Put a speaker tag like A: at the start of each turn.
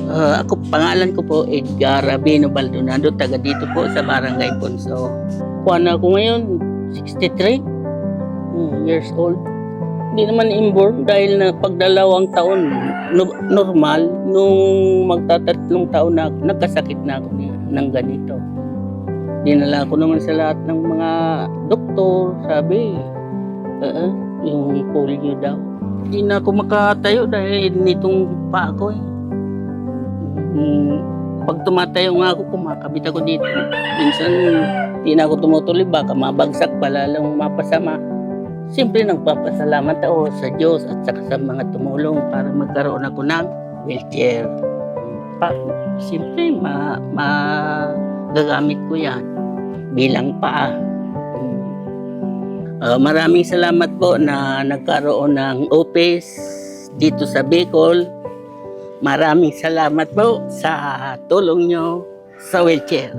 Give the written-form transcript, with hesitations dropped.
A: Ako, pangalan ko po Edgar Abino Baldonado, taga dito po sa Barangay Ponso. Kuha na ako ngayon, 63 years old. Hindi naman inborn dahil na pagdalawang taon, normal. Nung magtatatlong taon na ako, nagkasakit na ako ng ganito. Dinala ko naman sa lahat ng mga doktor, sabi, yung polio daw. Hindi na ako makatayo dahil nitong pa ako eh. Pag tumatayo nga ako, kumakabit ako dito. Minsan, hindi na ako tumutuloy, baka mabagsak pa, lalong mapasama. Siyempre, nagpapasalamat ako sa Diyos at saka sa mga tumulong para magkaroon ako ng wheelchair. Siyempre, magagamit ko yan bilang paa. Maraming salamat po na nagkaroon ng office dito sa Bicol. Maraming salamat po sa tulong nyo sa wheelchair.